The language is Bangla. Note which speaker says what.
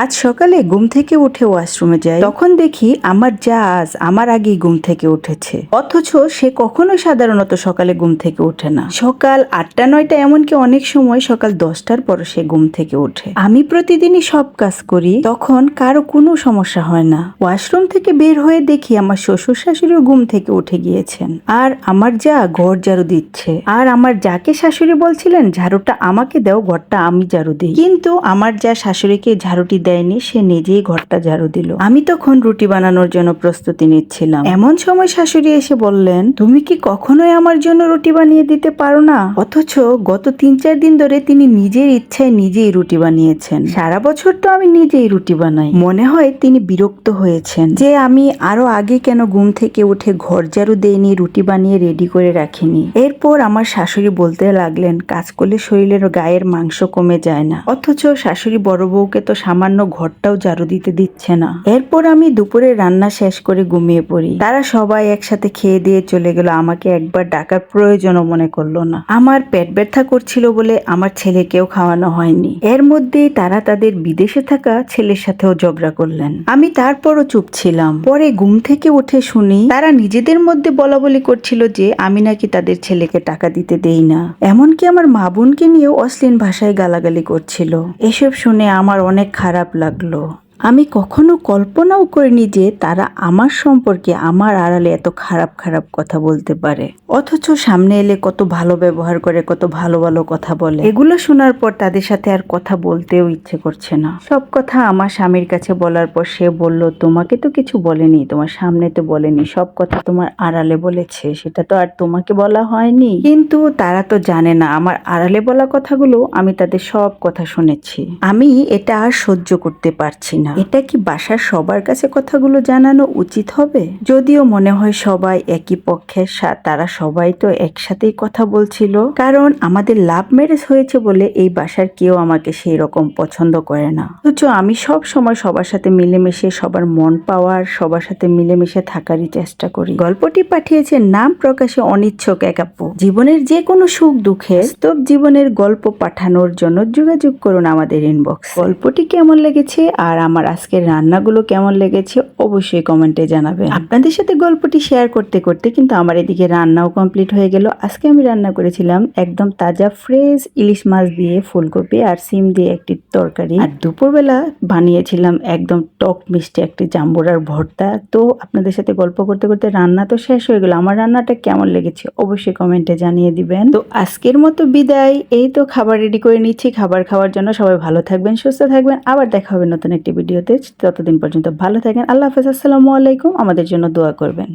Speaker 1: আজ সকালে ঘুম থেকে উঠে ওয়াশরুমে যাই, তখন দেখি আমার জাজ আমার আগেই ঘুম থেকে উঠেছে। অথচ সে কখনোই সাধারণত সকালে ঘুম থেকে ওঠে না। সকাল 8টা 9টা, এমনকি অনেক সময় সকাল 10টার পর সে ঘুম থেকে ওঠে। আমি প্রতিদিনই সব কাজ করি, তখন কারো কোনো সমস্যা হয় না। ওয়াশরুম থেকে বের হয়ে দেখি আমার শ্বশুর শাশুড়িও ঘুম থেকে উঠে গিয়েছেন, আর আমার যা ঘর ঝাড়ু দিচ্ছে। আর আমার যাকে শাশুড়ি বলছিলেন ঝাড়ুটা আমাকে দাও, ঘরটা আমি ঝাড়ু দিই, কিন্তু আমার যা শাশুড়িকে ঝাড়ুটি দেয়নি, সে নিজেই ঘরটা ঝাড়ু দিল। আমি তখন রুটি বানানোর জন্য প্রস্তুতি নিচ্ছিলাম। এমন সময় শাশুড়ি এসে বললেন, তুমি কি কখনোই আমার জন্য রুটি বানিয়ে দিতে পারো না? অথচ গত 3-4 দিন ধরে তিনি নিজের ইচ্ছায় নিজেই রুটি বানিয়েছেন। সারা বছর তো আমি নিজেই রুটি বানাই। মনে হয় তিনি বিরক্ত হয়েছেন যে আমি আরো আগে কেন ঘুম থেকে উঠে ঘর ঝাড়ু দেইনি, রুটি বানিয়ে রেডি করে রাখিনি। এরপর আমার শাশুড়ি বলতে লাগলেন, কাজ করলে শরীরের গায়ের মাংস কমে যায় না। অথচ শাশুড়ি বড় বউকে তো সামান্য ঘরটাও ঝাড়ু দিতে দিচ্ছে না। এরপর আমি দুপুরে রান্না শেষ করে ঘুমিয়ে পড়ি। তারা সবাই একসাথে খেয়ে দিয়ে চলে গেল, আমাকে একবার ডাকার প্রয়োজনও মনে করলো না। আমার পেট ব্যথা করছিল বলে আমার ছেলেকেও খাওয়ানো হয়নি। এর মধ্যেই তারা তাদের বিদেশে থাকা ছেলের সাথেও ঝগড়া করলেন। আমি তারপরও চুপ ছিলাম। পরে ঘুম থেকে উঠে শুনি তারা নিজেদের মধ্যে বলাবলি করছিল যে আমি নাকি তাদের ছেলেকে টাকা দিতে দেই না। এমনকি আমার মা বোনকে নিয়েও অশ্লীল ভাষায় গালাগালি করছিল। এসব শুনে আমার অনেক খারাপ লাগলো। আমি কখনো কল্পনাও করিনি যে তারা আমার সম্পর্কে আমার আড়ালে এত খারাপ খারাপ কথা বলতে পারে। অথচ সামনে এলে কত ভালো ব্যবহার করে, কত ভালো ভালো কথা বলে। এগুলো শোনার পর তাদের সাথে আর কথা বলতেও ইচ্ছে করছে না। সব কথা আমার স্বামীর কাছে বলার পর সে বলল, তোমাকে তো কিছু বলেনি, তোমার সামনে তো বলেনি, সব কথা তোমার আড়ালে বলেছে, সেটা তো আর তোমাকে বলা হয়নি। কিন্তু তারা তো জানে না আমার আড়ালে বলা কথাগুলো আমি তাদের সব কথা শুনেছি। আমি এটা আর সহ্য করতে পারছি না। এটা কি বাসার সবার কাছে কথাগুলো জানানো উচিত হবে? যদিও মনে হয় সবাই একই পক্ষের, তারা সবাই তো একসাথেই কথা বলছিল। কারণ আমাদের লাভ ম্যারেজ হয়েছে বলে এই বাসার কেউ আমাকে সেই রকম পছন্দ করে না। অথচ আমি সব সময় সবার সাথে মিলেমিশে, সবার মন পাওয়ার, সবার সাথে মিলেমিশে থাকারই চেষ্টা করি। গল্পটি পাঠিয়েছে নাম প্রকাশে অনিচ্ছুক এক আপু। জীবনের যে কোনো সুখ দুঃখে বাস্তব জীবনের গল্প পাঠানোর জন্য যোগাযোগ করুন আমাদের ইনবক্স। গল্পটি কেমন লেগেছে আর আমার আজকের রান্নাগুলো কেমন লেগেছে অবশ্যই কমেন্টে জানাবেন। আপনাদের সাথে গল্পটি শেয়ার করতে করতে কিন্তু আমার এদিকে রান্নাও কমপ্লিট হয়ে গেল। আজকে আমি রান্না করেছিলাম একদম তাজা ফ্রেশ ইলিশ মাছ দিয়ে ফুলকপি আর সিম দিয়ে একটি তরকারি, আর দুপুরবেলা বানিয়েছিলাম একদম টক মিষ্টি একটি জাম্বুরার ভর্তা। তো আপনাদের সাথে গল্প করতে করতে রান্না তো শেষ হয়ে গেল। আমার রান্নাটা কেমন লেগেছে অবশ্যই কমেন্টে জানিয়ে দিবেন। তো আজকের মতো বিদায়। এই তো খাবার রেডি করে নিচ্ছি খাবার খাওয়ার জন্য। সবাই ভালো থাকবেন, সুস্থ থাকবেন। আবার দেখা হবে নতুন একটি ভিডিওতে। ততদিন পর্যন্ত ভালো থাকেন। আল্লাহ হাফেজ। আসসালামু আলাইকুম। আমাদের জন্য দোয়া করবেন।